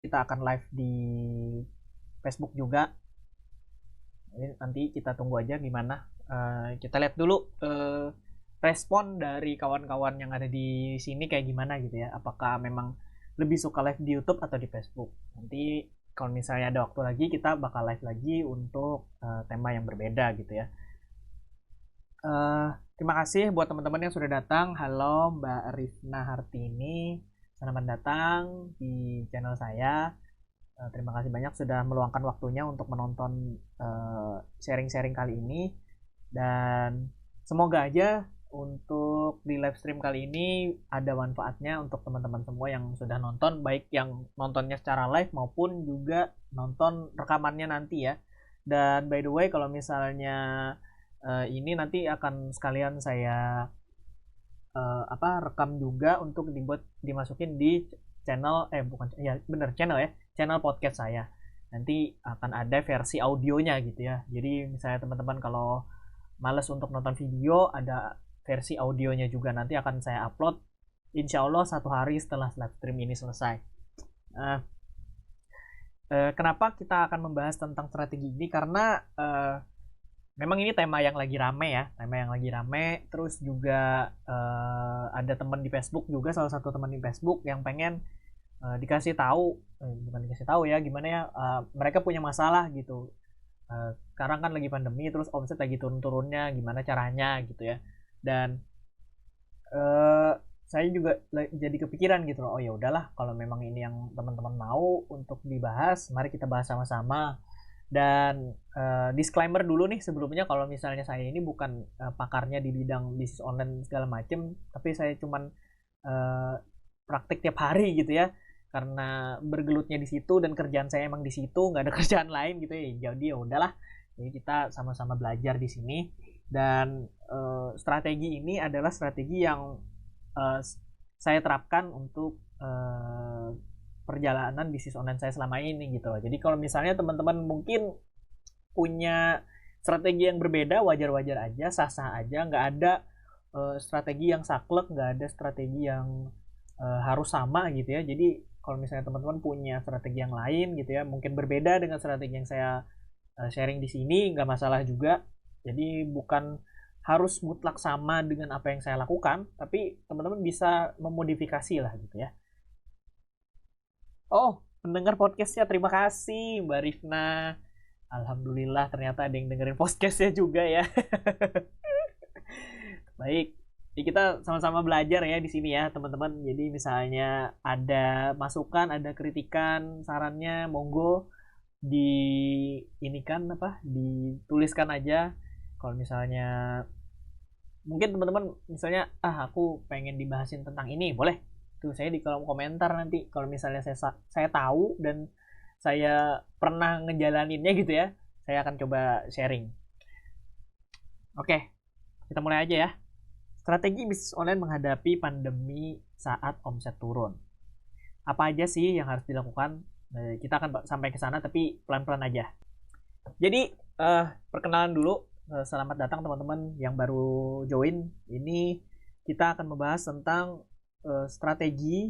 kita akan live di Facebook juga. Ini nanti kita tunggu aja gimana. Kita lihat dulu respon dari kawan-kawan yang ada di sini kayak gimana gitu ya. Apakah memang lebih suka live di YouTube atau di Facebook. Nanti kalau misalnya ada waktu lagi kita bakal live lagi untuk tema yang berbeda gitu ya. Terima kasih buat teman-teman yang sudah datang. Halo Mbak Rifna Hartini, selamat datang di channel saya. Terima kasih banyak sudah meluangkan waktunya untuk menonton sharing-sharing kali ini. Dan semoga aja untuk di live stream kali ini ada manfaatnya untuk teman-teman semua yang sudah nonton, baik yang nontonnya secara live maupun juga nonton rekamannya nanti ya. Dan by the way, kalau misalnya ini nanti akan sekalian saya rekam juga untuk dimasukin di channel bukan ya bener channel ya, channel podcast saya. Nanti akan ada versi audionya gitu ya. Jadi misalnya teman-teman kalau males untuk nonton video, ada versi audionya juga nanti akan saya upload insya Allah 1 hari setelah live stream ini selesai. Kenapa kita akan membahas tentang strategi ini? Karena memang ini tema yang lagi rame ya, tema yang lagi rame. Terus juga ada teman di Facebook juga, salah satu teman di Facebook yang pengen dikasih tahu, bukan dikasih tahu ya, gimana ya, mereka punya masalah gitu. Sekarang kan lagi pandemi, terus omset lagi turun-turunnya, gimana caranya gitu ya. Dan saya juga jadi kepikiran gitu loh, oh ya udahlah kalau memang ini yang teman-teman mau untuk dibahas, mari kita bahas sama-sama. Dan disclaimer dulu nih sebelumnya, kalau misalnya saya ini bukan pakarnya di bidang bisnis online segala macem, tapi saya cuman praktik tiap hari gitu ya, karena bergelutnya di situ dan kerjaan saya emang di situ, nggak ada kerjaan lain gitu ya. Jadi ya udahlah, jadi kita sama-sama belajar di sini. Dan strategi ini adalah strategi yang saya terapkan untuk perjalanan bisnis online saya selama ini gitu loh. Jadi kalau misalnya teman-teman mungkin punya strategi yang berbeda, wajar-wajar aja, sah-sah aja, nggak ada strategi yang saklek, nggak ada strategi yang harus sama gitu ya. Jadi kalau misalnya teman-teman punya strategi yang lain gitu ya, mungkin berbeda dengan strategi yang saya sharing di sini, nggak masalah juga. Jadi bukan harus mutlak sama dengan apa yang saya lakukan, tapi teman-teman bisa memodifikasi lah gitu ya. Oh, pendengar podcastnya, terima kasih Mbak Rifna. Alhamdulillah ternyata ada yang dengerin podcastnya juga ya. Baik, jadi kita sama-sama belajar ya di sini ya teman-teman. Jadi misalnya ada masukan, ada kritikan, sarannya, monggo di ini kan apa, dituliskan aja. Kalau misalnya mungkin teman-teman misalnya aku pengen dibahasin tentang ini, boleh tuh saya di kolom komentar nanti. Kalau misalnya saya tahu dan saya pernah ngejalaninnya gitu ya, saya akan coba sharing. Oke, kita mulai aja ya. Strategi bisnis online menghadapi pandemi saat omset turun. Apa aja sih yang harus dilakukan? Kita akan sampai ke sana tapi pelan-pelan aja. Jadi perkenalan dulu. Selamat datang teman-teman yang baru join. Ini kita akan membahas tentang strategi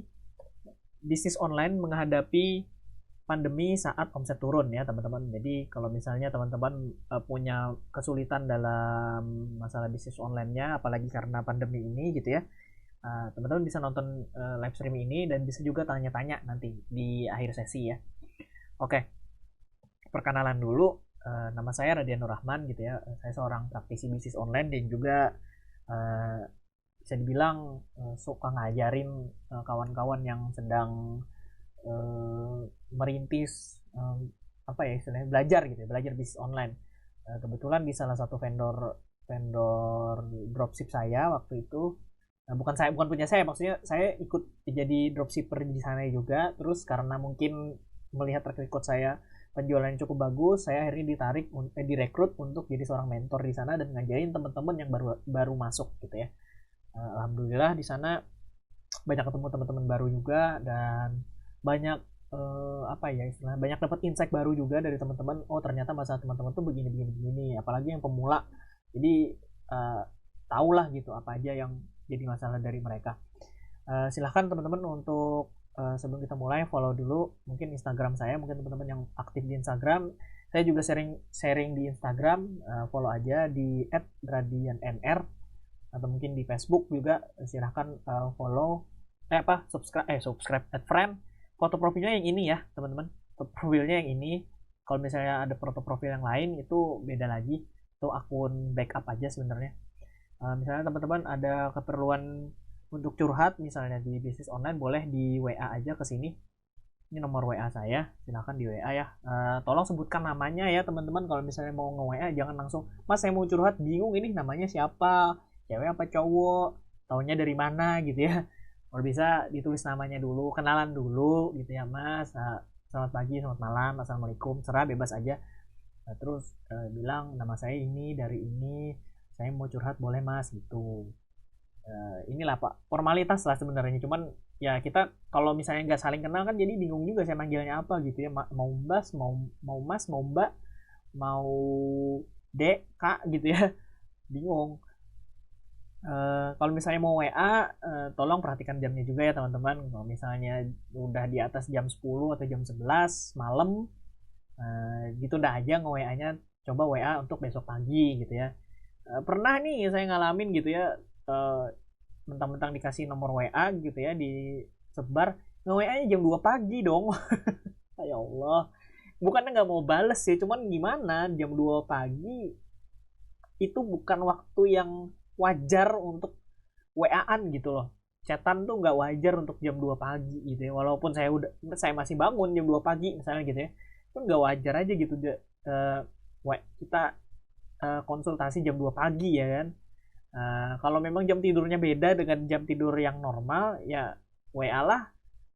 bisnis online menghadapi pandemi saat omset turun ya teman-teman. Jadi kalau misalnya teman-teman punya kesulitan dalam masalah bisnis online-nya, apalagi karena pandemi ini gitu ya, teman-teman bisa nonton live stream ini dan bisa juga tanya-tanya nanti di akhir sesi ya. Oke, perkenalan dulu. Nama saya Radian Nur Rahman gitu ya. Saya seorang praktisi bisnis online dan juga bisa dibilang suka ngajarin kawan-kawan yang sedang merintis apa ya istilahnya, belajar gitu ya, belajar bisnis online. Kebetulan di salah satu vendor dropship saya waktu itu, bukan punya saya, maksudnya saya ikut jadi dropshipper di sana juga. Terus karena mungkin melihat track record saya penjualannya cukup bagus, saya akhirnya direkrut untuk jadi seorang mentor di sana dan ngajarin teman-teman yang baru masuk gitu ya. Alhamdulillah di sana banyak ketemu teman-teman baru juga, dan banyak banyak dapat insight baru juga dari teman-teman. Oh ternyata masalah teman-teman tuh begini begini begini, apalagi yang pemula. Jadi tahulah gitu apa aja yang jadi masalah dari mereka. Silahkan teman-teman untuk sebelum kita mulai follow dulu mungkin Instagram saya, mungkin teman-teman yang aktif di Instagram. Saya juga sharing di Instagram, follow aja di @radiannr, atau mungkin di Facebook juga silahkan follow, subscribe, add friend. Foto profilnya yang ini ya teman-teman, foto profilnya yang ini. Kalau misalnya ada foto profil yang lain itu beda lagi, itu akun backup aja sebenarnya. Misalnya teman-teman ada keperluan untuk curhat misalnya di bisnis online, boleh di WA aja ke sini. Ini nomor WA saya, silahkan di WA ya. Tolong sebutkan namanya ya teman-teman, kalau misalnya mau nge-WA jangan langsung, Mas saya mau curhat, bingung ini namanya siapa, cewek apa cowok, taunya dari mana gitu ya. Kalau bisa ditulis namanya dulu, kenalan dulu gitu ya, Mas. Selamat pagi, selamat malam, assalamualaikum, serah bebas aja. Terus bilang nama saya ini dari ini, saya mau curhat boleh Mas gitu. Inilah Pak, formalitas lah sebenarnya, cuman ya kita kalau misalnya nggak saling kenal kan jadi bingung juga saya manggilnya apa gitu ya, mau Mas, mau Mas, mau Mbak, mau Dek, Kak gitu ya. Bingung. Kalau misalnya mau WA, tolong perhatikan jamnya juga ya teman-teman. Kalau misalnya udah di atas jam 10 atau jam 11 malam, gitu udah aja nge-WA-nya, coba WA untuk besok pagi gitu ya. Pernah nih saya ngalamin gitu ya, mentang-mentang dikasih nomor WA gitu ya, disebar, nge-WA-nya jam 2 pagi dong. Ya Allah, bukannya nggak mau bales sih, cuman gimana, jam 2 pagi itu bukan waktu yang wajar untuk WA-an gitu loh. Chatan tuh nggak wajar untuk jam 2 pagi gitu ya, walaupun saya masih bangun jam 2 pagi misalnya gitu ya, pun nggak wajar aja gitu kita konsultasi jam 2 pagi ya kan. Kalau memang jam tidurnya beda dengan jam tidur yang normal ya WA lah,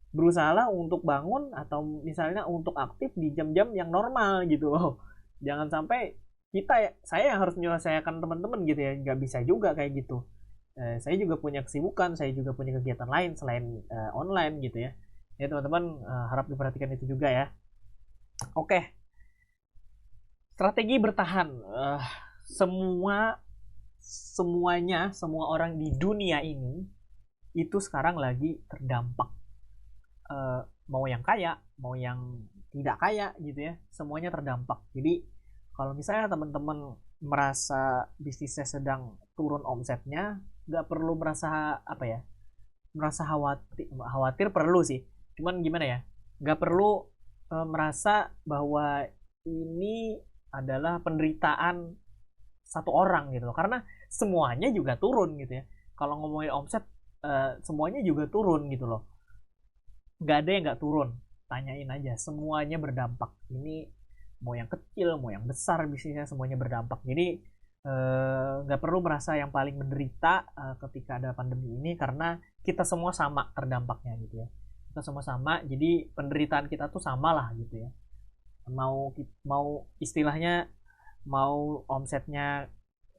berusahalah untuk bangun atau misalnya untuk aktif di jam-jam yang normal gitu loh. Jangan sampai saya yang harus menyelesaikan teman-teman gitu ya, nggak bisa juga kayak gitu. Saya juga punya kesibukan, saya juga punya kegiatan lain selain online gitu ya. Ya teman-teman, harap diperhatikan itu juga ya. Oke, strategi bertahan. Semua orang di dunia ini itu sekarang lagi terdampak. Mau yang kaya, mau yang tidak kaya gitu ya, semuanya terdampak. Jadi kalau misalnya teman-teman merasa bisnisnya sedang turun omsetnya, nggak perlu merasa merasa khawatir perlu sih. Cuman gimana ya, nggak perlu merasa bahwa ini adalah penderitaan satu orang gitu loh, karena semuanya juga turun gitu ya. Kalau ngomongin omset, semuanya juga turun gitu loh, nggak ada yang nggak turun. Tanyain aja, semuanya berdampak. Ini mau yang kecil mau yang besar bisnisnya semuanya berdampak. Jadi nggak perlu merasa yang paling menderita ketika ada pandemi ini, karena kita semua sama terdampaknya gitu ya. Kita semua sama, jadi penderitaan kita tuh sama lah gitu ya. Mau istilahnya, mau omsetnya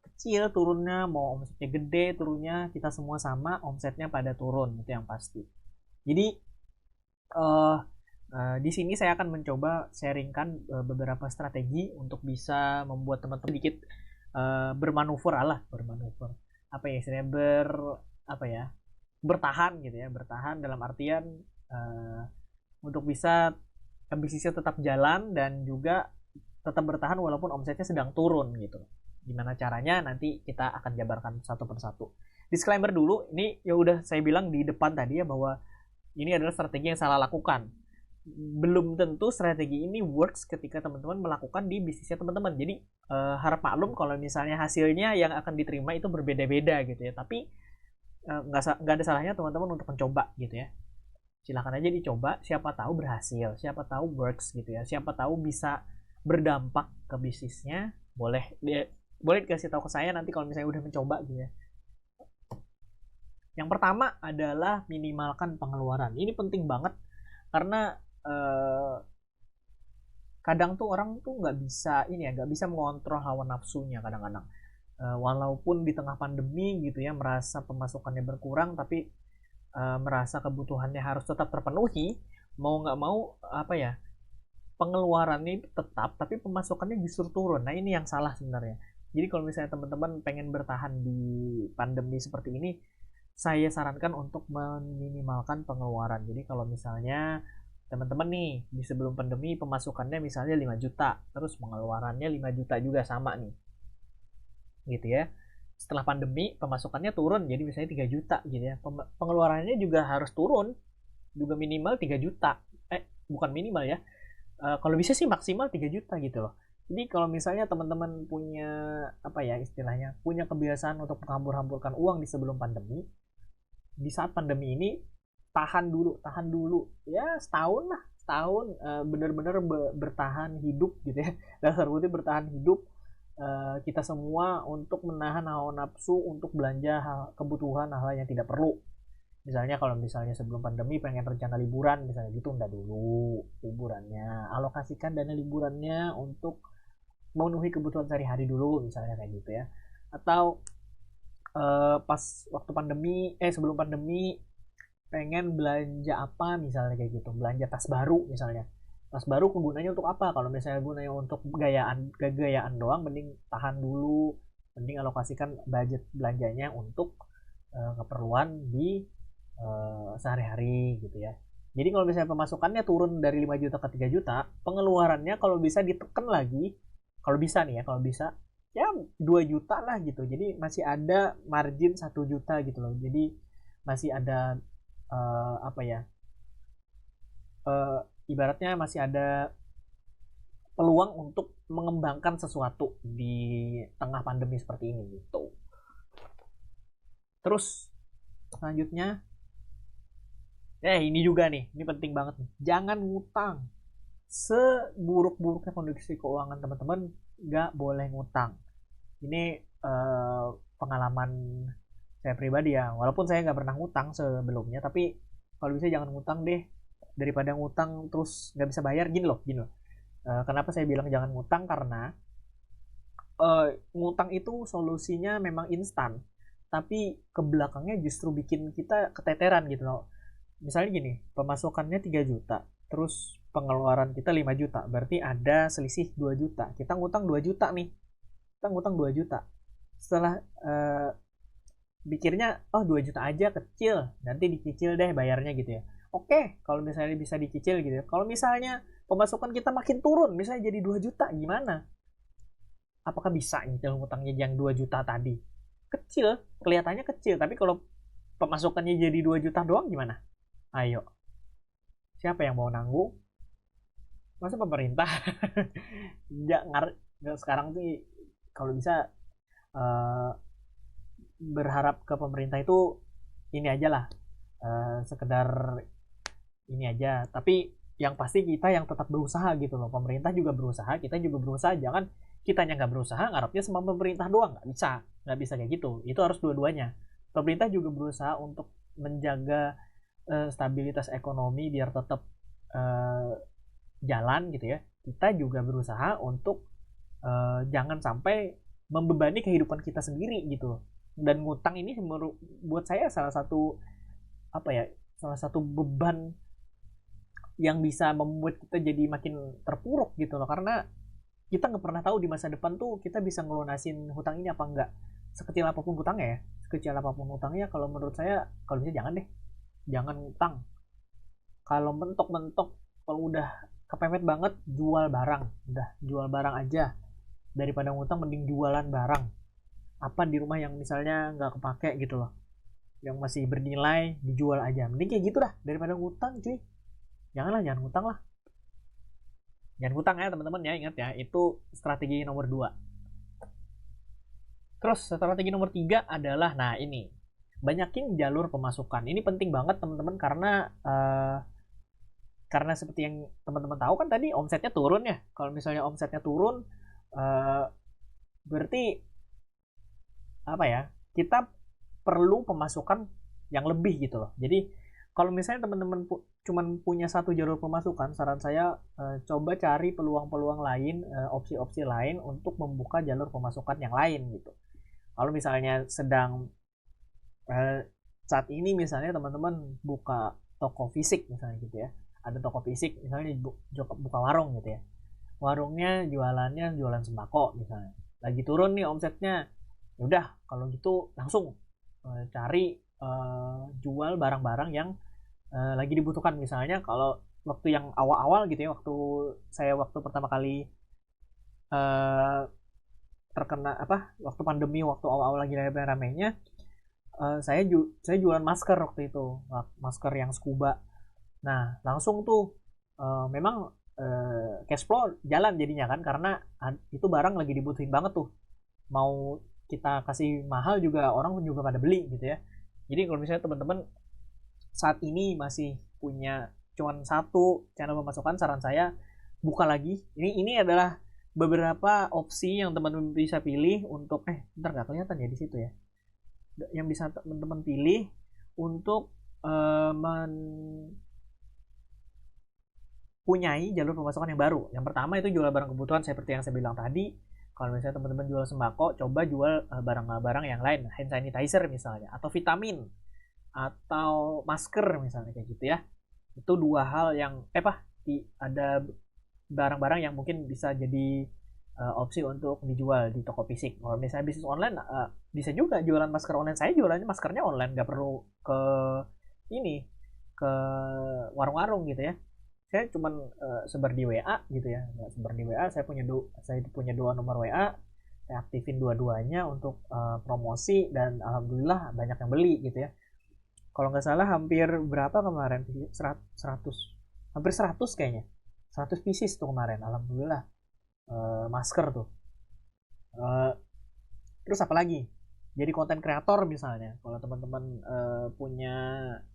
kecil turunnya, mau omsetnya gede turunnya, kita semua sama omsetnya pada turun, itu yang pasti. Jadi di sini saya akan mencoba sharingkan beberapa strategi untuk bisa membuat teman-teman sedikit bermanuver apa ya istilahnya, bertahan gitu ya, bertahan dalam artian untuk bisa bisnisnya tetap jalan dan juga tetap bertahan walaupun omsetnya sedang turun gitu. Gimana caranya nanti kita akan jabarkan satu persatu. Disclaimer dulu, ini ya udah saya bilang di depan tadi ya, bahwa ini adalah strategi yang salah lakukan. Belum tentu strategi ini works ketika teman-teman melakukan di bisnisnya teman-teman. Jadi harap maklum kalau misalnya hasilnya yang akan diterima itu berbeda-beda gitu ya. Tapi nggak ada salahnya teman-teman untuk mencoba gitu ya. Silakan aja dicoba, siapa tahu berhasil, siapa tahu works gitu ya, siapa tahu bisa berdampak ke bisnisnya. Boleh dikasih tahu ke saya nanti kalau misalnya udah mencoba gitu ya. Yang pertama adalah minimalkan pengeluaran. Ini penting banget karena kadang tuh orang tuh nggak bisa mengontrol hawa nafsunya kadang-kadang. Walaupun di tengah pandemi gitu ya, merasa pemasukannya berkurang, tapi merasa kebutuhannya harus tetap terpenuhi, mau nggak mau pengeluarannya itu tetap, tapi pemasukannya justru turun. Nah ini yang salah sebenarnya. Jadi kalau misalnya teman-teman pengen bertahan di pandemi seperti ini, saya sarankan untuk meminimalkan pengeluaran. Jadi kalau misalnya teman-teman nih di sebelum pandemi pemasukannya misalnya 5 juta, terus pengeluarannya 5 juta juga sama nih. Gitu ya. Setelah pandemi pemasukannya turun jadi misalnya 3 juta gitu ya. Pengeluarannya juga harus turun, juga minimal 3 juta. Bukan minimal ya. Kalau bisa sih maksimal 3 juta gitu loh. Jadi kalau misalnya teman-teman punya apa ya istilahnya, punya kebiasaan untuk menghambur-hamburkan uang di sebelum pandemi, di saat pandemi ini tahan dulu ya setahun lah, setahun benar-benar bertahan hidup gitu ya. Dasar kutip bertahan hidup, kita semua untuk menahan hawa nafsu untuk belanja kebutuhan hal yang tidak perlu. Misalnya kalau misalnya sebelum pandemi pengen rencana liburan misalnya gitu, tunda dulu liburannya, alokasikan dana liburannya untuk memenuhi kebutuhan sehari-hari dulu misalnya kayak gitu ya. Atau pas waktu pandemi sebelum pandemi pengen belanja apa misalnya kayak gitu, belanja tas baru misalnya. Tas baru kegunaannya untuk apa? Kalau misalnya gunanya untuk gayaan doang, mending tahan dulu, mending alokasikan budget belanjanya untuk keperluan di sehari-hari gitu ya. Jadi kalau misalnya pemasukannya turun dari 5 juta ke 3 juta, pengeluarannya kalau bisa ditekan lagi, kalau bisa nih ya, kalau bisa ya 2 juta lah gitu. Jadi masih ada margin 1 juta gitu loh. Jadi masih ada apa ya? Ibaratnya masih ada peluang untuk mengembangkan sesuatu di tengah pandemi seperti ini gitu. Terus selanjutnya ini juga nih, ini penting banget nih. Jangan ngutang. Seburuk-buruknya kondisi keuangan teman-teman, nggak boleh ngutang. Ini pengalaman saya pribadi ya. Walaupun saya nggak pernah ngutang sebelumnya, tapi kalau bisa jangan ngutang deh. Daripada ngutang terus nggak bisa bayar, gini loh. Kenapa saya bilang jangan ngutang? Karena ngutang itu solusinya memang instan, tapi kebelakangnya justru bikin kita keteteran gitu loh. Misalnya gini, pemasukannya 3 juta, terus pengeluaran kita 5 juta, berarti ada selisih 2 juta. Kita ngutang 2 juta nih. Kita ngutang 2 juta. Setelah pikirnya, oh 2 juta aja kecil, nanti dicicil deh bayarnya gitu ya. Oke, kalau misalnya bisa dicicil gitu ya. Kalau misalnya pemasukan kita makin turun, misalnya jadi 2 juta, gimana? Apakah bisa nyicil ngutangnya yang 2 juta tadi? Kecil, kelihatannya kecil, tapi kalau pemasukannya jadi 2 juta doang gimana? Ayo, siapa yang mau nanggung? Masa pemerintah? Sekarang sih kalau bisa berharap ke pemerintah itu ini aja lah, sekedar ini aja. Tapi yang pasti kita yang tetap berusaha gitu loh. Pemerintah juga berusaha, kita juga berusaha. Jangan kitanya nggak berusaha, ngarepnya sama pemerintah doang. Nggak bisa kayak gitu. Itu harus dua-duanya. Pemerintah juga berusaha untuk menjaga stabilitas ekonomi biar tetap jalan gitu ya. Kita juga berusaha untuk jangan sampai membebani kehidupan kita sendiri gitu. Dan ngutang ini buat saya salah satu beban yang bisa membuat kita jadi makin terpuruk gitu loh, karena kita nggak pernah tahu di masa depan tuh kita bisa ngelunasin hutang ini apa enggak. Sekecil apapun hutangnya ya, sekecil apapun hutangnya, kalau menurut saya kalau bisa jangan deh, jangan ngutang. Kalau mentok-mentok, kalau udah kepepet banget, jual barang, udah jual barang aja. Daripada ngutang mending jualan barang apa di rumah yang misalnya nggak kepake gitu loh, yang masih bernilai, dijual aja. Mending kayak gitu dah daripada ngutang cuy. Jangan ngutang lah. Jangan ngutang ya teman-teman ya, ingat ya, itu strategi nomor 2. Terus strategi nomor 3 adalah, nah ini, banyakin jalur pemasukan. Ini penting banget teman-teman, karena seperti yang teman-teman tahu kan tadi omsetnya turun ya. Kalau misalnya omsetnya turun, berarti apa ya, kita perlu pemasukan yang lebih gitu loh. Jadi kalau misalnya teman-teman cuma punya satu jalur pemasukan, saran saya coba cari peluang-peluang lain, opsi-opsi lain untuk membuka jalur pemasukan yang lain gitu. Kalau misalnya sedang saat ini misalnya teman-teman buka toko fisik misalnya gitu ya, ada toko fisik misalnya buka warung gitu ya, warungnya jualannya jualan sembako misalnya, lagi turun nih omsetnya, udah kalau gitu langsung cari jual barang-barang yang lagi dibutuhkan. Misalnya kalau waktu yang awal-awal gitu ya, waktu pertama kali uh, terkena waktu pandemi, waktu awal-awal lagi rame-ramenya, saya jualan masker waktu itu, masker yang scuba. Nah langsung tuh memang cash flow jalan jadinya kan, karena itu barang lagi dibutuhin banget tuh, mau kita kasih mahal juga orang juga pada beli gitu ya. Jadi kalau misalnya teman-teman saat ini masih punya cuman satu channel pemasukan, saran saya buka lagi. Ini adalah beberapa opsi yang teman-teman bisa pilih untuk bentar, nggak kelihatan ya di situ ya, yang bisa teman-teman pilih untuk mempunyai jalur pemasukan yang baru. Yang pertama itu jual barang kebutuhan seperti yang saya bilang tadi. Kalau misalnya teman-teman jual sembako, coba jual barang-barang yang lain, hand sanitizer misalnya, atau vitamin, atau masker misalnya, kayak gitu ya. Itu dua hal yang ada barang-barang yang mungkin bisa jadi opsi untuk dijual di toko fisik. Kalau misalnya bisnis online, bisa juga jualan masker online. Saya jualannya maskernya online, nggak perlu ke ini, ke warung-warung gitu ya. Saya cuman sebar di WA gitu ya, sebar di WA. Saya punya dua nomor WA, saya aktifin dua-duanya untuk promosi, dan alhamdulillah banyak yang beli gitu ya. Kalau nggak salah hampir berapa kemarin, 100, hampir 100 kayaknya, 100 pieces tuh kemarin, alhamdulillah. Masker tuh. Eh, Terus apa lagi, jadi konten kreator misalnya. Kalau teman-teman punya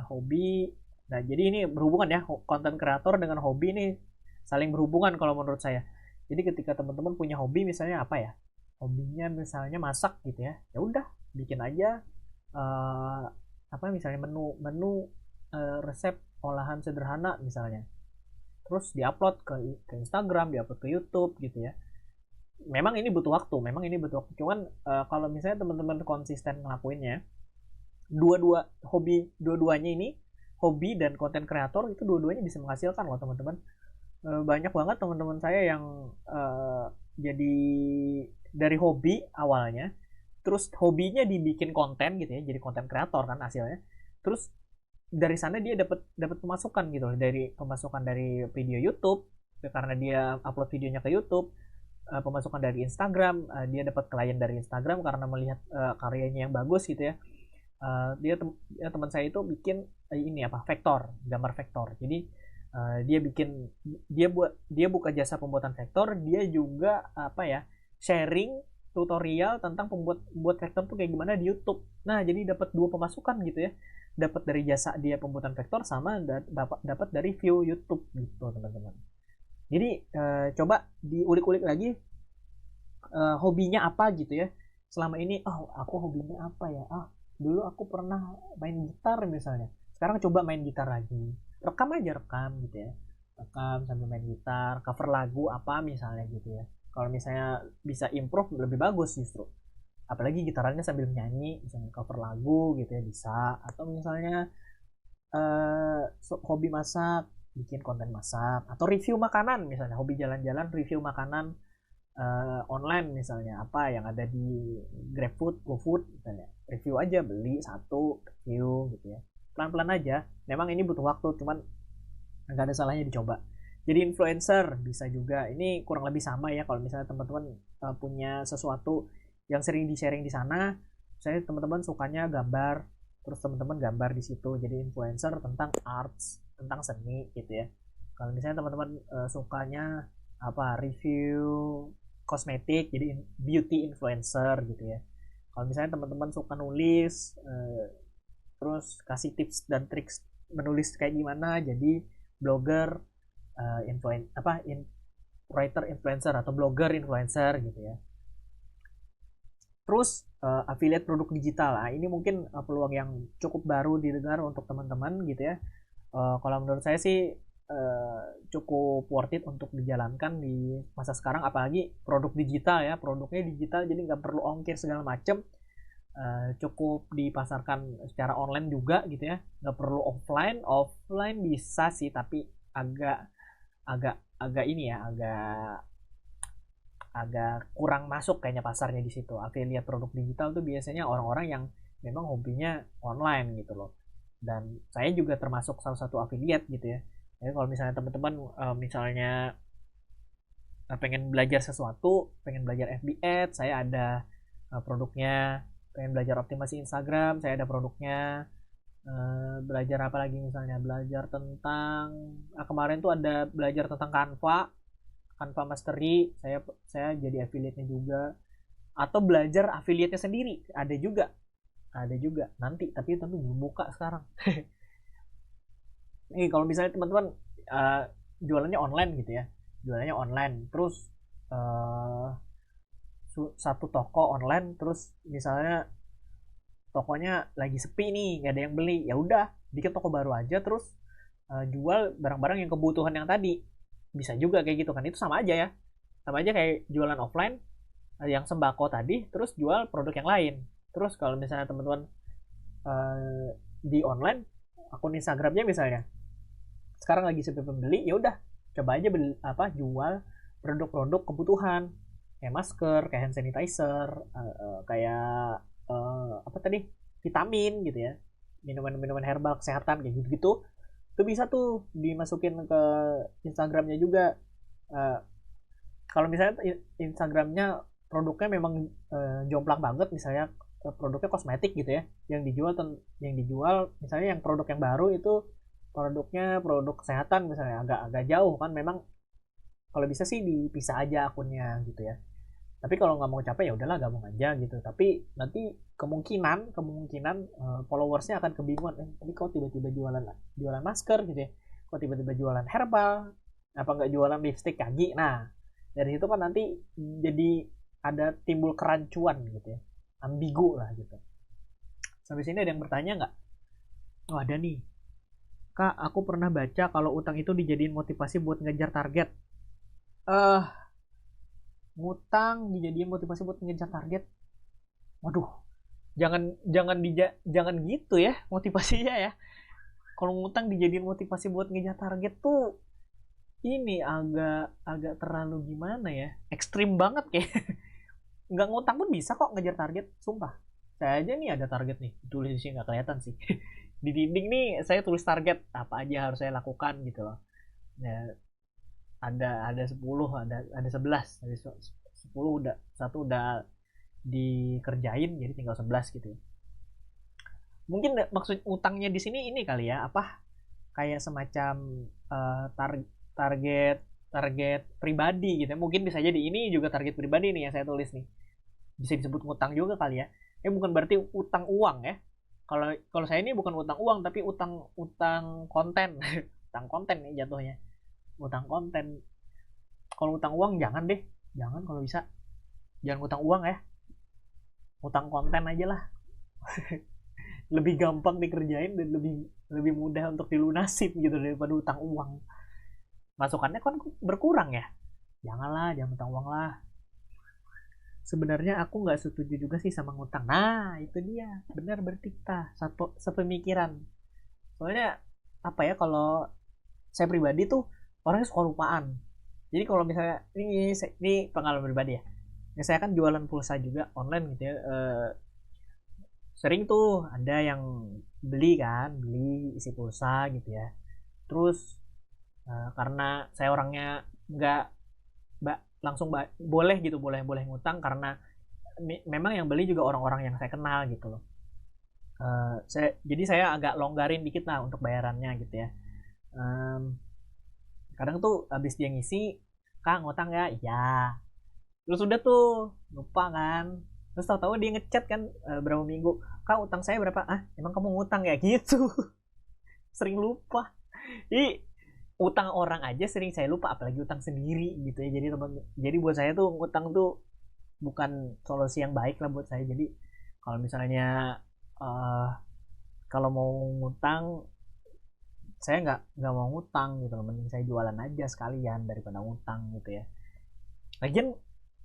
hobi. Nah jadi ini berhubungan ya, konten kreator dengan hobi ini saling berhubungan kalau menurut saya. Jadi ketika teman-teman punya hobi, misalnya hobinya misalnya masak gitu ya, ya udah bikin aja misalnya menu resep olahan sederhana misalnya, terus diupload ke Instagram, diupload ke YouTube gitu ya. Memang ini butuh waktu, cuman kalau misalnya teman-teman konsisten ngelakuinnya, dua-duanya ini, hobi dan konten kreator, itu dua-duanya bisa menghasilkan loh teman-teman. Banyak banget teman-teman saya yang jadi dari hobi awalnya, terus hobinya dibikin konten gitu ya, jadi konten kreator kan hasilnya. Terus dari sana dia dapat pemasukan gitu, dari pemasukan dari video YouTube, karena dia upload videonya ke YouTube. Pemasukan dari Instagram, dia dapat klien dari Instagram karena melihat karyanya yang bagus gitu ya. Teman saya itu bikin vektor, gambar vektor. Jadi dia buka jasa pembuatan vektor, dia juga sharing tutorial tentang buat vektor tuh kayak gimana di YouTube. Nah jadi dapat dua pemasukan gitu ya, dapat dari jasa dia pembuatan vektor, sama dapat dari view YouTube gitu teman-teman. Jadi coba diulik-ulik lagi hobinya apa gitu ya. Selama ini aku hobinya apa ya, dulu aku pernah main gitar misalnya, sekarang coba main gitar lagi. Rekam gitu ya, rekam sambil main gitar, cover lagu apa misalnya gitu ya. Kalau misalnya bisa improve lebih bagus justru, apalagi gitarannya sambil nyanyi, misalnya cover lagu gitu ya bisa. Atau misalnya hobi masak, bikin konten masak, atau review makanan misalnya, hobi jalan-jalan review makanan online misalnya, apa yang ada di GrabFood, GoFood misalnya, review aja, beli satu review gitu ya, pelan-pelan aja. Memang ini butuh waktu, cuman nggak ada salahnya dicoba. Jadi influencer bisa juga, ini kurang lebih sama ya. Kalau misalnya teman-teman punya sesuatu yang sering di-sharing di sana, saya teman-teman sukanya gambar, terus teman-teman gambar di situ, jadi influencer tentang arts, tentang seni gitu ya. Kalau misalnya teman-teman sukanya review kosmetik, jadi beauty influencer gitu ya. Kalau misalnya teman-teman suka nulis, terus kasih tips dan triks menulis kayak gimana, jadi blogger, writer influencer atau blogger influencer gitu ya. Terus affiliate produk digital, ini mungkin peluang yang cukup baru didengar untuk teman-teman gitu ya. Kalau menurut saya sih cukup worth it untuk dijalankan di masa sekarang, apalagi produk digital ya, produknya digital, jadi nggak perlu ongkir segala macem. Cukup dipasarkan secara online juga gitu ya, nggak perlu offline bisa sih, tapi agak agak kurang masuk kayaknya pasarnya di situ. Affiliate produk digital tuh biasanya orang-orang yang memang hobinya online gitu loh. Dan saya juga termasuk salah satu affiliate gitu ya. Jadi kalau misalnya teman-teman misalnya pengen belajar sesuatu, pengen belajar FB Ads, saya ada produknya. Pengen belajar optimasi Instagram, saya ada produknya. Belajar apa lagi, misalnya belajar tentang kemarin tuh ada belajar tentang Canva Mastery, saya jadi affiliate-nya juga. Atau belajar affiliate-nya sendiri, ada juga nanti, tapi tentu belum buka sekarang. Nih kalau misalnya teman-teman uh, jualannya online gitu ya, jualannya online terus uh, satu toko online, terus misalnya tokonya lagi sepi nih, nggak ada yang beli, ya udah bikin toko baru aja, terus jual barang-barang yang kebutuhan yang tadi. Bisa juga kayak gitu kan, itu sama aja ya, sama aja kayak jualan offline yang sembako tadi, terus jual produk yang lain. Terus kalau misalnya teman-teman di online, akun Instagramnya misalnya sekarang lagi sepi pembeli, ya udah coba aja beli, jual produk-produk kebutuhan kayak masker, kayak hand sanitizer, kayak apa tadi, vitamin gitu ya, minuman-minuman herbal kesehatan kayak gitu-gitu. Itu bisa tuh dimasukin ke Instagramnya juga. Eh, Kalau misalnya Instagramnya produknya memang jomplang banget, misalnya produknya kosmetik gitu ya, yang dijual misalnya yang produk yang baru itu produknya produk kesehatan misalnya, agak-agak jauh kan, memang kalau bisa sih dipisah aja akunnya gitu ya. Tapi kalau nggak mau capek ya udahlah gabung aja gitu. Tapi nanti kemungkinan followersnya akan kebingungan, tapi kok tiba-tiba jualan masker gitu ya, kok tiba-tiba jualan herbal, apa nggak jualan lipstick kaki. Nah dari situ kan nanti jadi ada timbul kerancuan gitu ya, ambigu lah gitu. Sampai sini ada yang bertanya nggak? Oh ada nih, Kak, aku pernah baca kalau utang itu dijadiin motivasi buat ngejar target. Eh, ngutang dijadiin motivasi buat ngejar target. Waduh, jangan gitu ya motivasinya ya. Kalau ngutang dijadiin motivasi buat ngejar target tuh ini agak agak terlalu gimana ya? Ekstrim banget kayak. Nggak ngutang pun bisa kok ngejar target, sumpah. Saya aja nih ada target nih, tulis di sini nggak kelihatan sih. Di dinding nih saya tulis target apa aja harus saya lakukan gitu loh. Ya, ada 10, ada 11, ada 10, udah satu udah dikerjain, jadi tinggal 11 gitu ya. Mungkin maksud utangnya di sini ini kali ya, apa, kayak semacam target target pribadi gitu ya. Mungkin bisa jadi ini juga target pribadi nih yang saya tulis nih, bisa disebut ngutang juga kali ya. Bukan berarti utang uang ya. Kalau saya ini bukan utang uang, tapi utang utang konten. Utang konten nih jatuhnya, utang konten. Kalau utang uang jangan deh, jangan, kalau bisa jangan utang uang ya, utang konten aja lah. Lebih gampang dikerjain dan lebih lebih mudah untuk dilunasin gitu daripada utang uang. Masukannya kan berkurang ya. Janganlah, jangan utang uang lah. Sebenarnya aku nggak setuju juga sih sama ngutang. Nah itu dia, benar, berarti kita satu sepemikiran. Soalnya apa ya, kalau saya pribadi tuh orangnya suka lupaan. Jadi kalau misalnya ini pengalaman pribadi ya. Saya kan jualan pulsa juga online gitu ya. Sering tuh ada yang beli isi pulsa gitu ya. Terus karena saya orangnya nggak langsung boleh gitu, boleh ngutang, karena memang yang beli juga orang-orang yang saya kenal gitu loh. Jadi saya agak longgarin dikit lah untuk bayarannya gitu ya. Kadang tuh habis dia ngisi, Kak ngutang ya, iya. Terus udah tuh lupa kan. Terus tahu-tahu dia ngechat kan berapa minggu, Kak utang saya berapa? Ah emang kamu ngutang ya gitu. Sering lupa. Jadi utang orang aja sering saya lupa, apalagi utang sendiri gitu ya. Jadi buat saya tuh utang tuh bukan solusi yang baik lah buat saya. Jadi kalau misalnya uh, kalau mau ngutang, saya nggak mau ngutang gitu loh, mending saya jualan aja sekalian daripada ngutang gitu ya. Lagian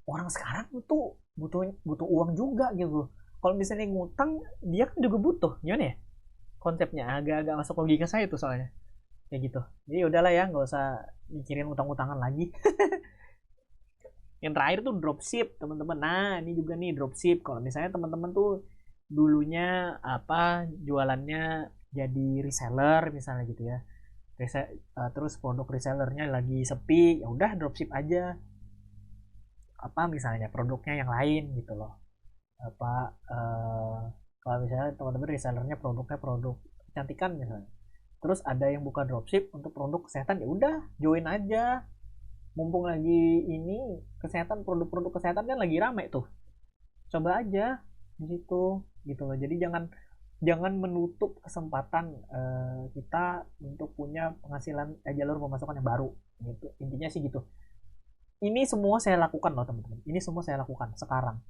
orang sekarang tuh butuh butuh uang juga gitu. Kalau misalnya ngutang, dia kan juga butuh, gimana ya konsepnya, agak-agak masuk logika saya tuh soalnya kayak gitu. Jadi udahlah ya, nggak usah mikirin utang-utangan lagi. Yang terakhir tuh dropship teman-teman. Nah ini juga nih dropship, kalau misalnya teman-teman tuh dulunya apa jualannya jadi reseller misalnya gitu ya. Terus produk resellernya lagi sepi, ya udah dropship aja apa misalnya produknya yang lain gitu loh. Apa kalau misalnya teman-teman resellernya produknya produk kecantikan misalnya, terus ada yang buka dropship untuk produk kesehatan, ya udah join aja, mumpung lagi ini kesehatan, produk-produk kesehatan kan lagi rame tuh, coba aja di situ gitu loh. Jadi jangan jangan menutup kesempatan kita untuk punya penghasilan, jalur pemasukan yang baru gitu, intinya sih gitu. Ini semua saya lakukan loh teman-teman, ini semua saya lakukan sekarang.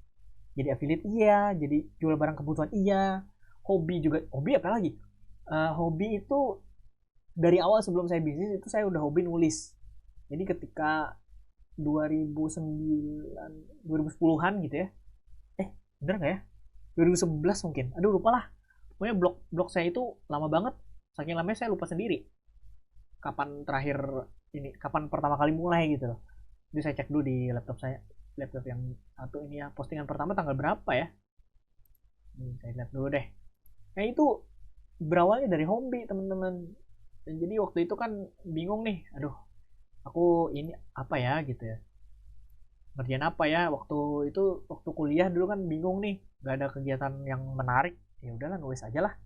Jadi affiliate iya, jadi jual barang kebutuhan iya, hobi juga. Hobi apa lagi? Hobi itu dari awal sebelum saya bisnis itu saya udah hobi nulis. Jadi ketika 2009 2010-an gitu ya, bener nggak ya, 2011 mungkin, aduh lupa lah, pokoknya blog saya itu lama banget, saking lamanya saya lupa sendiri kapan terakhir ini, kapan pertama kali mulai gitu loh. Jadi saya cek dulu di laptop saya, laptop yang satu ini ya, postingan pertama tanggal berapa ya. Saya lihat dulu deh. Nah itu berawalnya dari hobi teman-teman. Dan jadi waktu itu kan bingung nih, aduh aku ini apa ya gitu ya, ngerjain apa ya. Waktu itu waktu kuliah dulu kan bingung nih, gak ada kegiatan yang menarik, ya udahlah nulis aja lah,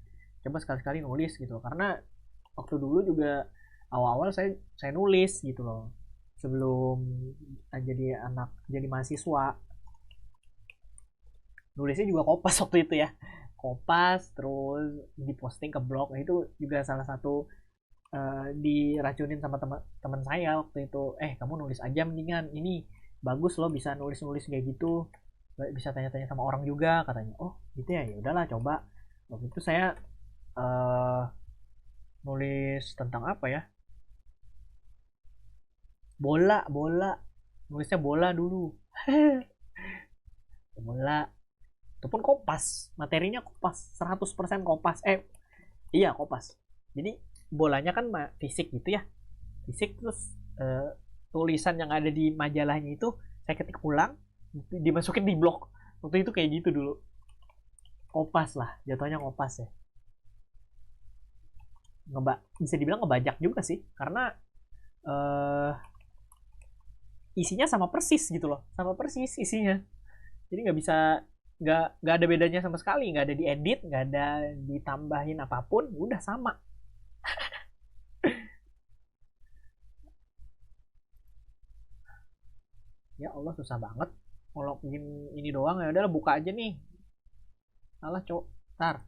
coba sekali-sekali nulis gitu. Karena waktu dulu juga awal-awal saya nulis gitu loh, sebelum jadi mahasiswa. Nulisnya juga Kopas waktu itu ya, Kopas, terus diposting ke blog. Nah, itu juga salah satu diracunin sama teman saya waktu itu, kamu nulis aja mendingan, ini bagus loh, bisa nulis-nulis kayak gitu, bisa tanya-tanya sama orang juga katanya. Oh gitu ya, ya udahlah coba. Waktu itu saya uh, nulis tentang apa ya, bola bola, nulisnya bola dulu. Bola itu pun Kopas, materinya Kopas, 100% Kopas. Iya Kopas. Jadi bolanya kan fisik gitu ya, fisik. Terus tulisan yang ada di majalahnya itu saya ketik ulang, dimasukin di blog. Waktu itu kayak gitu dulu. Kopas lah, jatuhnya Kopas ya. Bisa dibilang ngebajak juga sih, karena isinya sama persis gitu loh, sama persis isinya. Jadi nggak ada bedanya sama sekali, nggak ada diedit, nggak ada ditambahin apapun, udah sama. Ya Allah susah banget kalau ini doang, ya udahlah buka aja nih. Salah cok, tar.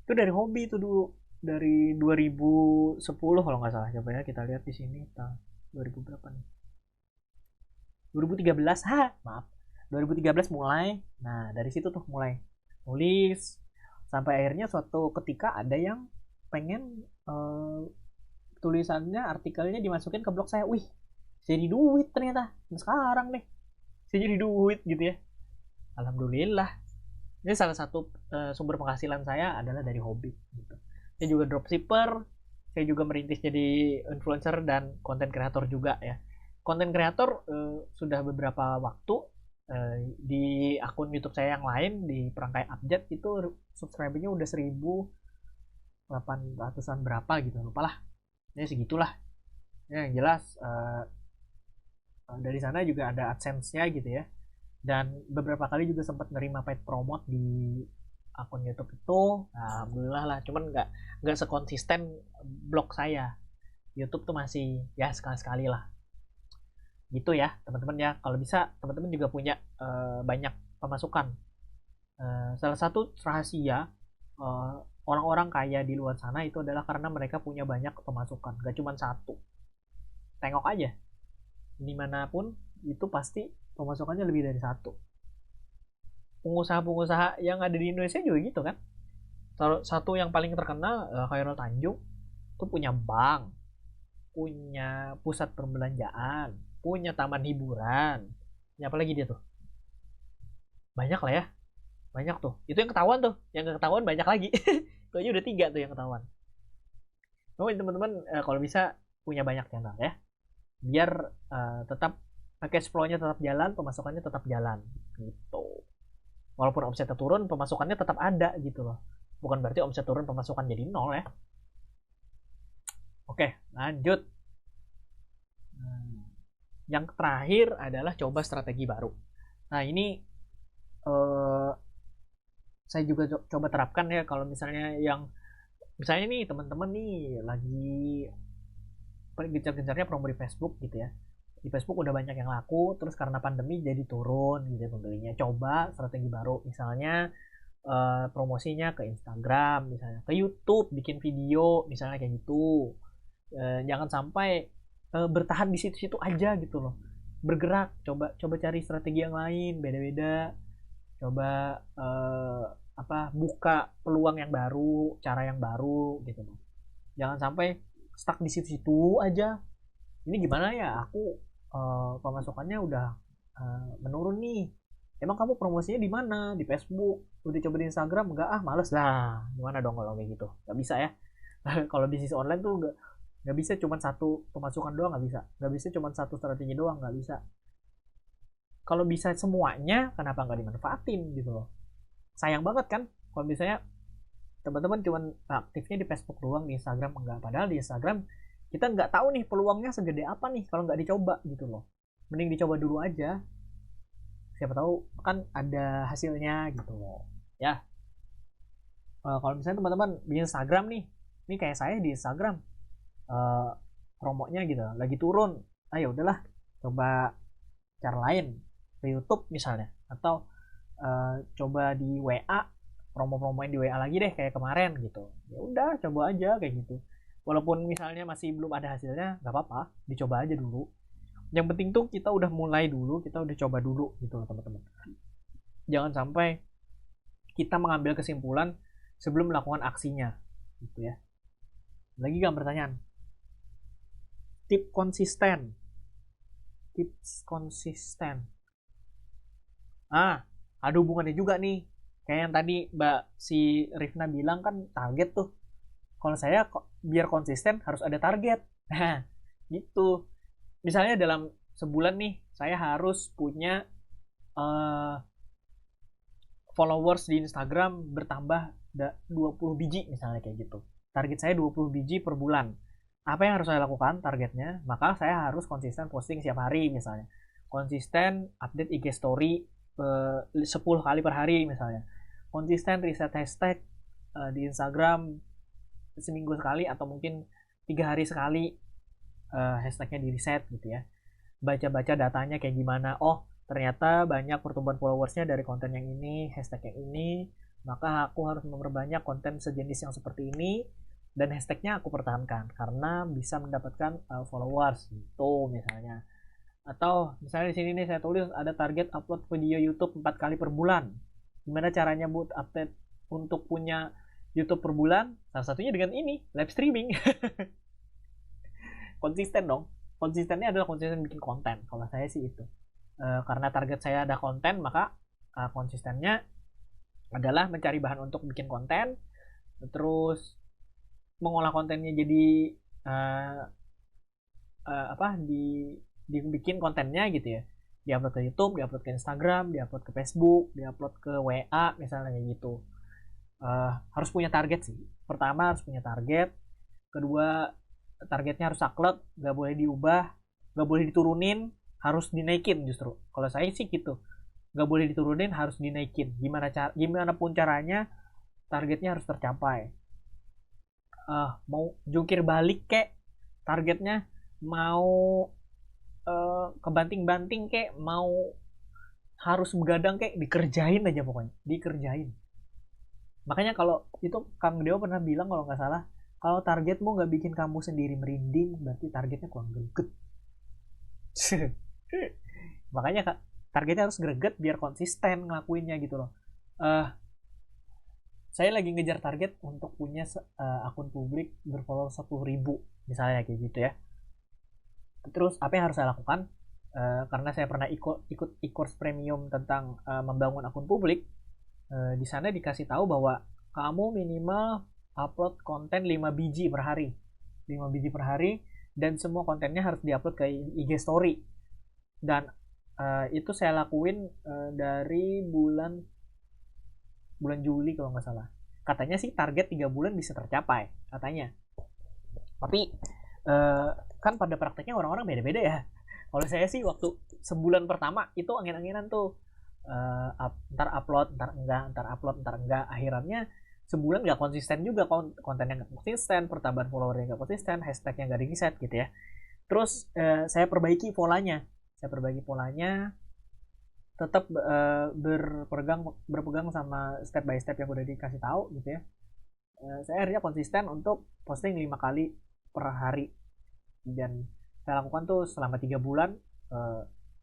Itu dari hobi itu dulu, dari 2010 kalau nggak salah. Coba ya kita lihat di sini, 2000 berapa nih? 2013, maaf. 2013 mulai. Nah, dari situ tuh mulai nulis sampai akhirnya suatu ketika ada yang pengen tulisannya, artikelnya dimasukin ke blog saya. Wih, jadi duit ternyata. Sekarang nih, saya jadi duit gitu ya. Alhamdulillah. Ini salah satu sumber penghasilan saya adalah dari hobi gitu. Saya juga dropshipper, saya juga merintis jadi influencer dan konten kreator juga ya. Konten kreator sudah beberapa waktu di akun YouTube saya yang lain di Perangkai Abjad itu subscribernya udah 1800-an berapa gitu, lupa lah. Ya segitulah. Ya yang jelas dari sana juga ada AdSense-nya gitu ya. Dan beberapa kali juga sempat nerima paid promote di akun YouTube itu. Nah, alhamdulillah lah, cuman nggak sekonsisten blog saya. YouTube tuh masih ya sekali-sekali lah gitu ya teman-teman ya. Kalau bisa teman-teman juga punya banyak pemasukan. Salah satu rahasia orang-orang kaya di luar sana itu adalah karena mereka punya banyak pemasukan, gak cuma satu. Tengok aja dimanapun itu pasti pemasukannya lebih dari satu. Pengusaha-pengusaha yang ada di Indonesia juga gitu kan. Satu yang paling terkenal Khairul Tanjung itu punya bank, punya pusat perbelanjaan, punya taman hiburan. Ya apalagi dia tuh, banyak lah ya, banyak tuh. Itu yang ketahuan tuh, yang gak ketahuan banyak lagi. Itu aja udah 3 tuh yang ketahuan. Teman-teman kalau bisa punya banyak channel ya. biar tetap cash flow-nya tetap jalan, pemasukannya tetap jalan gitu. Walaupun omsetnya turun, pemasukannya tetap ada gitu loh. Bukan berarti omset turun pemasukan jadi nol ya. Oke, lanjut. Yang terakhir adalah coba strategi baru. Nah, ini saya juga coba terapkan ya kalau misalnya nih teman-teman nih lagi gencar-gencarnya promo di Facebook gitu ya. Di Facebook udah banyak yang laku, terus karena pandemi jadi turun gitu ya pembelinya. Coba strategi baru, misalnya promosinya ke Instagram, misalnya ke YouTube, bikin video, misalnya kayak gitu. Jangan sampai bertahan di situ-situ aja gitu loh. Bergerak, coba cari strategi yang lain, beda-beda. Coba buka peluang yang baru, cara yang baru gitu loh. Jangan sampai stuck di situ-situ aja. Ini gimana ya? Aku pemasukannya udah menurun nih. Emang kamu promosinya di mana? Di Facebook? Udah coba di Instagram? Enggak, males lah. Gimana dong kalau kayak gitu? Gak bisa ya. Kalau bisnis online tuh nggak bisa cuma satu pemasukan doang, nggak bisa. Nggak bisa cuma satu strategi doang, nggak bisa. Kalau bisa semuanya, kenapa nggak dimanfaatin gitu loh? Sayang banget kan kalau misalnya teman-teman cuma aktifnya di Facebook doang, di Instagram enggak. Padahal di Instagram kita nggak tahu nih peluangnya segede apa nih kalau nggak dicoba gitu loh. Mending dicoba dulu aja. Siapa tahu kan ada hasilnya gitu loh. Ya. Kalau misalnya teman-teman di Instagram nih, ini kayak saya di Instagram, promonya gitu, lagi turun. Ya udahlah, coba cara lain ke YouTube misalnya, atau coba di WA, promo-promoin di WA lagi deh kayak kemarin gitu. Ya udah, coba aja kayak gitu. Walaupun misalnya masih belum ada hasilnya, nggak apa-apa, dicoba aja dulu. Yang penting tuh kita udah mulai dulu, kita udah coba dulu gitu loh teman-teman. Jangan sampai kita mengambil kesimpulan sebelum melakukan aksinya gitu ya. Lagi gak pertanyaan? Tips konsisten. Ada hubungannya juga nih. Kayak yang tadi si Rifna bilang kan target tuh. Kalau saya biar konsisten harus ada target. Nah, gitu. Misalnya dalam sebulan nih, saya harus punya followers di Instagram bertambah 20 biji misalnya kayak gitu. Target saya 20 biji per bulan. Apa yang harus saya lakukan targetnya? Maka saya harus konsisten posting setiap hari misalnya. Konsisten update IG story 10 kali per hari misalnya. Konsisten riset hashtag di Instagram seminggu sekali atau mungkin 3 hari sekali hashtagnya di riset gitu ya. Baca-baca datanya kayak gimana. Oh, ternyata banyak pertumbuhan followersnya dari konten yang ini, hashtag yang ini, maka aku harus memperbanyak konten sejenis yang seperti ini, dan hashtagnya aku pertahankan karena bisa mendapatkan followers gitu misalnya. Atau misalnya di sini nih saya tulis ada target upload video YouTube 4 kali per bulan. Gimana caranya buat update untuk punya YouTube per bulan? Salah satunya dengan ini, live streaming. Konsisten dong. Konsistennya adalah konsisten bikin konten. Kalau saya sih itu. Karena target saya ada konten, maka konsistennya adalah mencari bahan untuk bikin konten, terus mengolah kontennya jadi dibikin kontennya gitu ya, diupload ke YouTube, diupload ke Instagram, diupload ke Facebook, diupload ke WA misalnya gitu. Harus punya target sih. Pertama harus punya target, kedua targetnya harus saklek, nggak boleh diubah, nggak boleh diturunin, harus dinaikin justru. Kalau saya sih gitu, nggak boleh diturunin, harus dinaikin. Gimana pun caranya targetnya harus tercapai. Mau jungkir balik kek targetnya, mau kebanting-banting kek, mau harus begadang kek, dikerjain aja pokoknya, dikerjain. Makanya kalau itu Kang Dewa pernah bilang kalau nggak salah, kalau targetmu nggak bikin kamu sendiri merinding, berarti targetnya kurang greget. Makanya targetnya harus greget biar konsisten ngelakuinnya gitu loh. Saya lagi ngejar target untuk punya akun publik berfollower 10.000 misalnya kayak gitu ya. Terus apa yang harus saya lakukan? Karena saya pernah ikut e-course premium tentang membangun akun publik. Di sana dikasih tahu bahwa kamu minimal upload konten 5 biji per hari. 5 biji per hari dan semua kontennya harus diupload ke IG Story. Dan itu saya lakuin dari bulan Juli kalau nggak salah. Katanya sih target 3 bulan bisa tercapai katanya. Tapi kan pada prakteknya orang-orang beda-beda ya. Kalau saya sih waktu sebulan pertama itu angin-anginan tuh, ntar upload, ntar enggak, ntar upload, ntar enggak. Akhirnya sebulan nggak konsisten juga, kontennya nggak konsisten, pertambahan followernya nggak konsisten, hashtagnya nggak di-reset gitu ya. Terus saya perbaiki polanya, tetap berpegang sama step by step yang udah dikasih tahu gitu ya. Saya akhirnya konsisten untuk posting 5 kali per hari, dan saya lakukan tuh selama 3 bulan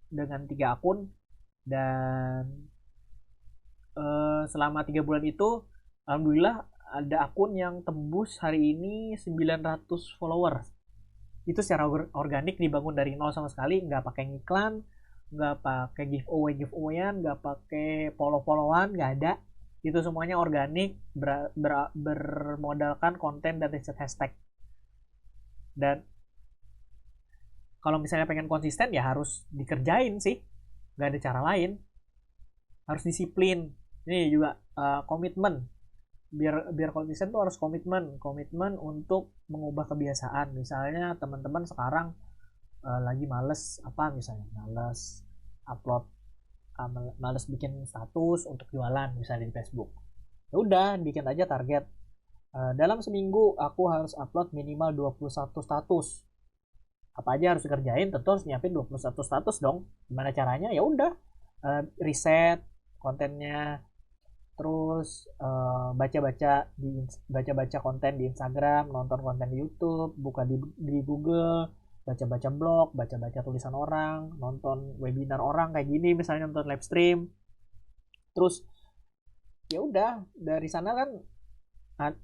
dengan 3 akun. Dan selama 3 bulan itu alhamdulillah ada akun yang tembus hari ini 900 followers. Itu secara organik, dibangun dari nol sama sekali, nggak pakai iklan, nggak pakai giveawayan, nggak pakai follow-followan, nggak ada. Itu semuanya organik, bermodalkan konten dan riset hashtag. Dan kalau misalnya pengen konsisten ya harus dikerjain sih, nggak ada cara lain. Harus disiplin. Ini juga komitmen. Biar konsisten tuh harus komitmen untuk mengubah kebiasaan. Misalnya teman-teman sekarang lagi males upload, males bikin status untuk jualan misalnya di Facebook. Ya udah, bikin aja target. Dalam seminggu aku harus upload minimal 21 status. Apa aja harus dikerjain? Tentu harus nyiapin 21 status dong. Gimana caranya? Ya udah, riset kontennya, terus baca-baca konten di Instagram, nonton konten di YouTube, buka di Google, baca-baca blog, baca-baca tulisan orang, nonton webinar orang kayak gini misalnya, nonton live stream. Terus ya udah, dari sana kan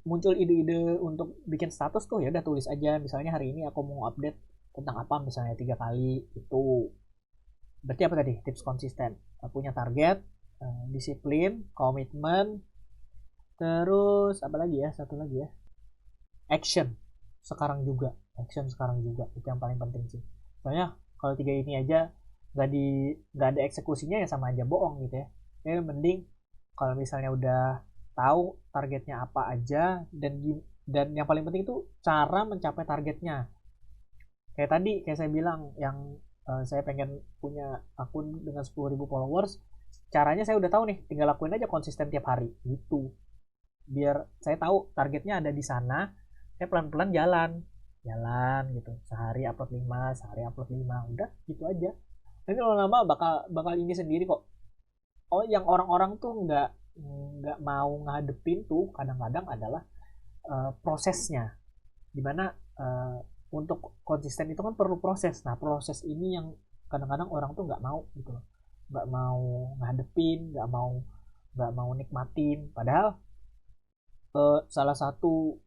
muncul ide-ide untuk bikin status tuh. Ya udah, tulis aja misalnya hari ini aku mau update tentang apa, misalnya 3 kali. Itu berarti apa tadi? Tips konsisten, punya target, disiplin, komitmen, terus apa lagi ya, satu lagi ya, action sekarang juga itu yang paling penting sih. Soalnya kalau 3 ini aja nggak ada eksekusinya ya sama aja bohong gitu ya. Mending kalau misalnya udah tahu targetnya apa aja, dan yang paling penting itu cara mencapai targetnya. Kayak saya bilang, yang saya pengen punya akun dengan 10.000 followers, caranya saya udah tahu nih, tinggal lakuin aja konsisten tiap hari gitu. Biar saya tahu targetnya ada di sana, saya pelan-pelan jalan gitu, sehari upload 5, udah gitu aja. Nanti lama-lama bakal ini sendiri kok. Yang orang-orang tuh nggak mau ngadepin tuh kadang-kadang adalah prosesnya, dimana untuk konsisten itu kan perlu proses. Nah, proses ini yang kadang-kadang orang tuh nggak mau gitu loh, nggak mau ngadepin, nggak mau nikmatin. Padahal salah satu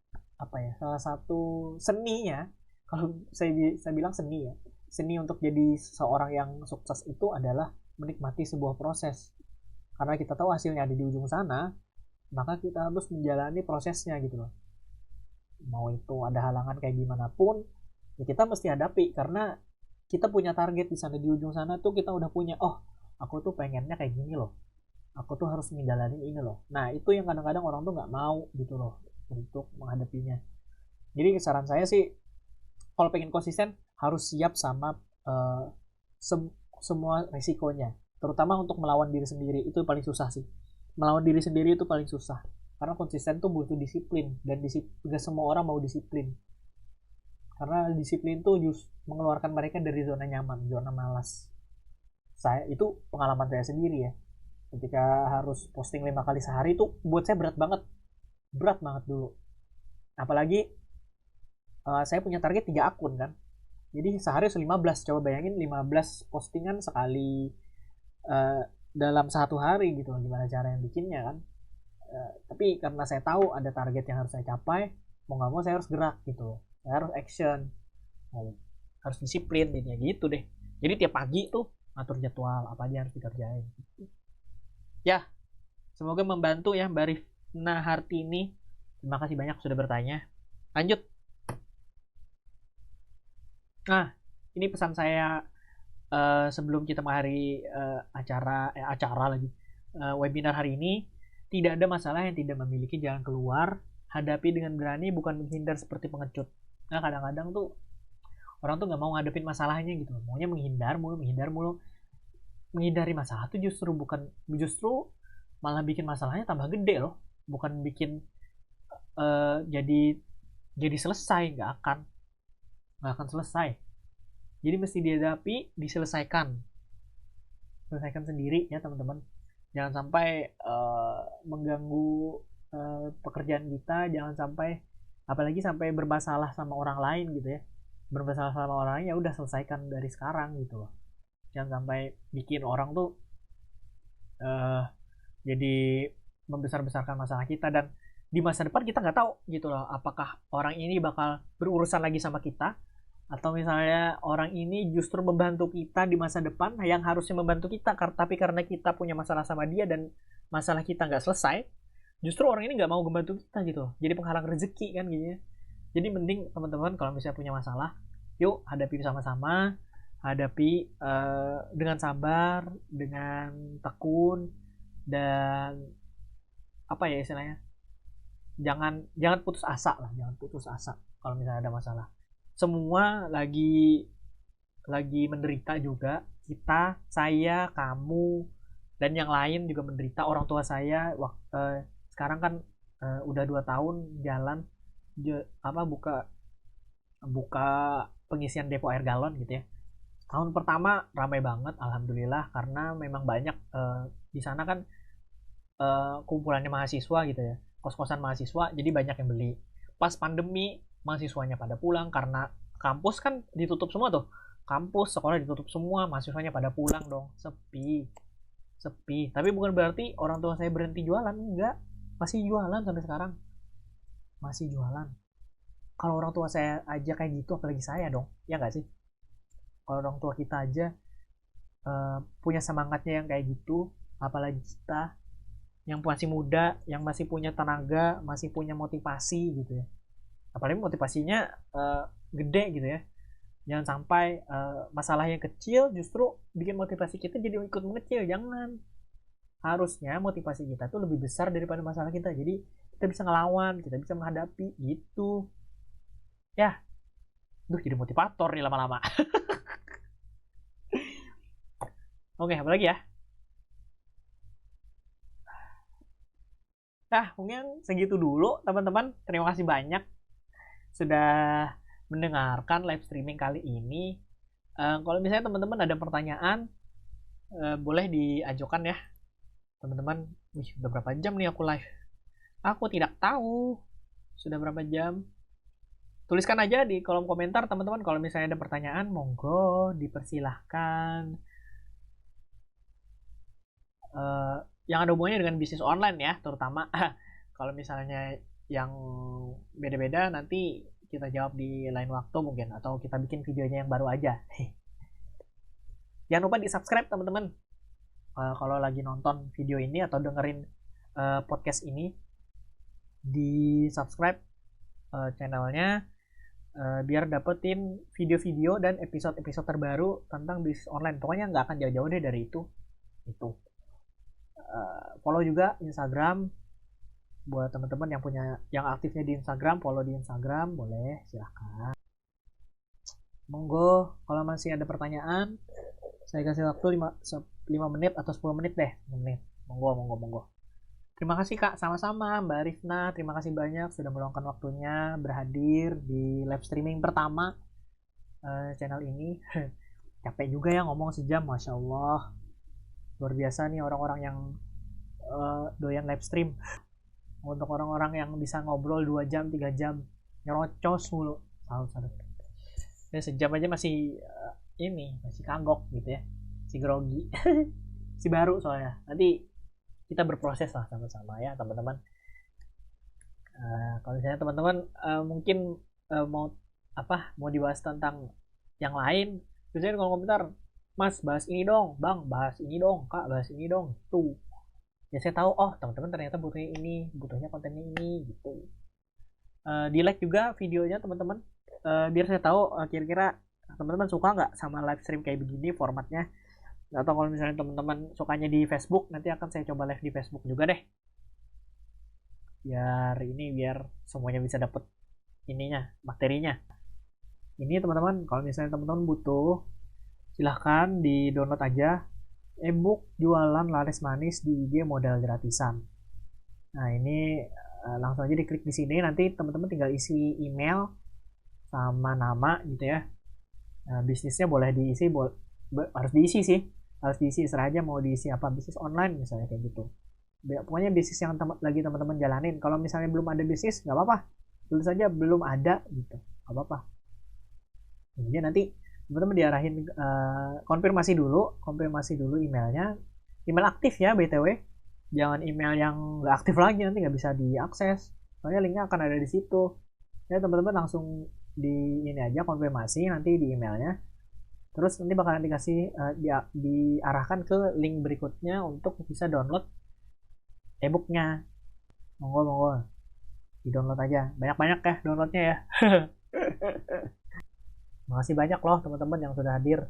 seninya, kalau saya bilang seni ya, seni untuk jadi seorang yang sukses itu adalah menikmati sebuah proses. Karena kita tahu hasilnya ada di ujung sana, maka kita harus menjalani prosesnya gitu loh. Mau itu ada halangan kayak gimana pun, ya kita mesti hadapi, karena kita punya target di sana, di ujung sana tuh kita udah punya, aku tuh pengennya kayak gini loh, aku tuh harus menjalani ini loh. Nah, itu yang kadang-kadang orang tuh nggak mau gitu loh untuk menghadapinya. Jadi saran saya sih, kalau pengen konsisten harus siap sama semua resikonya, terutama untuk melawan diri sendiri. Itu paling susah sih, melawan diri sendiri itu paling susah, karena konsisten tuh butuh disiplin, dan gak semua orang mau disiplin, karena disiplin tuh mengeluarkan mereka dari zona nyaman, zona malas. Itu pengalaman saya sendiri ya, ketika harus posting 5 kali sehari itu buat saya berat banget dulu. Apalagi saya punya target 3 akun kan, jadi sehari harus 15. Coba bayangin 15 postingan sekali dalam 1 hari gitu, gimana cara yang bikinnya kan. Tapi karena saya tahu ada target yang harus saya capai, mau nggak mau saya harus gerak gitu, saya harus action, harus disiplin jadinya gitu deh. Jadi tiap pagi tuh atur jadwal apa aja harus dikerjain. Ya, semoga membantu ya Mbak Rifna Hartini. Terima kasih banyak sudah bertanya. Lanjut. Nah, ini pesan saya sebelum kita mengakhiri acara lagi webinar hari ini. Tidak ada masalah yang tidak memiliki jalan keluar. Hadapi dengan berani, bukan menghindar seperti pengecut. Nah, kadang-kadang tuh orang tuh nggak mau ngadepin masalahnya gitu, maunya menghindar mulu. Menghindari masalah tuh justru malah bikin masalahnya tambah gede loh, bukan bikin jadi selesai. Nggak akan selesai. Jadi mesti dihadapi, selesaikan sendiri ya teman-teman. Jangan sampai mengganggu pekerjaan kita, jangan sampai apalagi sampai bermasalah sama orang lain gitu ya. Bermasalah sama orang lain, ya udah selesaikan dari sekarang gitu loh. Jangan sampai bikin orang tuh jadi membesar-besarkan masalah kita, dan di masa depan kita nggak tahu gitu loh, apakah orang ini bakal berurusan lagi sama kita, atau misalnya orang ini justru membantu kita di masa depan yang harusnya membantu kita, tapi karena kita punya masalah sama dia dan masalah kita nggak selesai, justru orang ini nggak mau membantu kita gitu loh. Jadi penghalang rezeki kan gitu ya. Jadi mending teman-teman kalau misalnya punya masalah, yuk hadapi bersama-sama, hadapi dengan sabar, dengan tekun, dan apa ya istilahnya, jangan putus asa lah, jangan putus asa kalau misalnya ada masalah. Semua lagi menderita juga, saya, kamu, dan yang lain juga menderita. Orang tua saya sekarang kan udah 2 tahun jalan buka buka pengisian depo air galon gitu ya. Tahun pertama ramai banget alhamdulillah, karena memang banyak di sana kan kumpulannya mahasiswa gitu ya, kos-kosan mahasiswa, jadi banyak yang beli. Pas pandemi mahasiswanya pada pulang karena kampus kan ditutup semua tuh, kampus sekolah ditutup semua, mahasiswanya pada pulang dong, sepi. Tapi bukan berarti orang tua saya berhenti jualan, enggak, masih jualan sampai sekarang, masih jualan. Kalau orang tua saya aja kayak gitu, apalagi saya dong, ya nggak sih? Kalau orang tua kita aja punya semangatnya yang kayak gitu, apalagi kita yang masih muda, yang masih punya tenaga, masih punya motivasi gitu ya. Apalagi motivasinya gede gitu ya. Jangan sampai masalah yang kecil justru bikin motivasi kita jadi ikut mengecil. Jangan. Harusnya motivasi kita tuh lebih besar daripada masalah kita. Jadi kita bisa ngelawan, kita bisa menghadapi gitu. Ya, jadi motivator nih lama-lama. Oke, apa lagi ya? Nah, mungkin segitu dulu teman-teman. Terima kasih banyak sudah mendengarkan live streaming kali ini. Kalau misalnya teman-teman ada pertanyaan, boleh diajukan ya teman-teman. Udah berapa jam nih aku live? Aku tidak tahu sudah berapa jam. Tuliskan aja di kolom komentar teman-teman kalau misalnya ada pertanyaan, monggo dipersilahkan. Yang ada hubungannya dengan bisnis online ya, terutama kalau misalnya yang beda-beda nanti kita jawab di lain waktu mungkin, atau kita bikin videonya yang baru aja. Jangan lupa di subscribe teman-teman kalau lagi nonton video ini atau dengerin podcast ini, di subscribe channelnya biar dapetin video-video dan episode-episode terbaru tentang bisnis online. Pokoknya nggak akan jauh-jauh deh dari itu. Follow juga Instagram buat teman-teman yang aktifnya di Instagram, follow di Instagram boleh, silahkan. Monggo kalau masih ada pertanyaan, saya kasih waktu 5 menit atau 10 menit deh. Monggo. Terima kasih Kak, sama-sama Mbak Rifna, terima kasih banyak sudah meluangkan waktunya berhadir di live streaming pertama channel ini. Capek juga ya ngomong sejam, Masya Allah. Luar biasa nih orang-orang yang doyan live stream. Untuk orang-orang yang bisa ngobrol 2 jam, 3 jam, nyerocos mulu. Salut. Dan sejam aja masih masih kagok gitu ya. Masih grogi. Masih baru soalnya. Nanti kita berproses lah sama-sama ya teman-teman. Kalau misalnya teman-teman mungkin mau dibahas tentang yang lain, biasanya kalau komentar, Mas bahas ini dong, Bang bahas ini dong, Kak bahas ini dong, tuh ya saya tahu, oh teman-teman ternyata butuhnya kontennya ini gitu. Di like juga videonya teman-teman, biar saya tahu kira-kira teman-teman suka nggak sama live stream kayak begini formatnya? Atau kalau misalnya teman-teman sukanya di Facebook, nanti akan saya coba live di Facebook juga deh. Biar semuanya bisa dapet ininya, materinya. Ini teman-teman, kalau misalnya teman-teman butuh, silahkan di download aja ebook jualan laris manis di IG modal gratisan. Nah ini langsung aja diklik di sini, nanti teman-teman tinggal isi email sama nama gitu ya. Nah, bisnisnya boleh diisi, harus diisi sih, harus diisi serah aja mau diisi apa, bisnis online misalnya kayak gitu. Pokoknya bisnis yang lagi teman-teman jalanin. Kalau misalnya belum ada bisnis nggak apa-apa, tulis saja belum ada gitu, nggak apa-apa. Jadi nanti teman-teman diarahin konfirmasi dulu emailnya, email aktif ya btw, jangan email yang nggak aktif lagi, nanti nggak bisa diakses, soalnya linknya akan ada di situ ya. Teman-teman langsung di ini aja konfirmasi nanti di emailnya, terus nanti bakalan dikasih diarahkan ke link berikutnya untuk bisa download ebooknya. Monggo di download aja, banyak-banyak ya downloadnya ya. Makasih banyak loh teman-teman yang sudah hadir,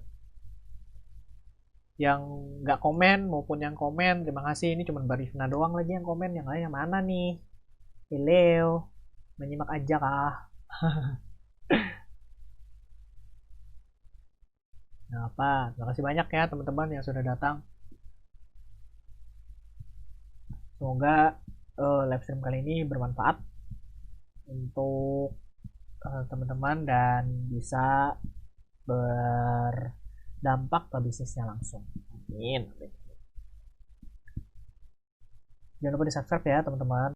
yang nggak komen maupun yang komen, terima kasih. Ini cuma Barifna doang lagi yang komen, yang lainnya mana nih? Hello, menyimak aja kah? Nah apa, terima kasih banyak ya teman-teman yang sudah datang. Semoga live stream kali ini bermanfaat untuk teman-teman dan bisa berdampak ke bisnisnya langsung. Amin. Jangan lupa di subscribe ya teman-teman.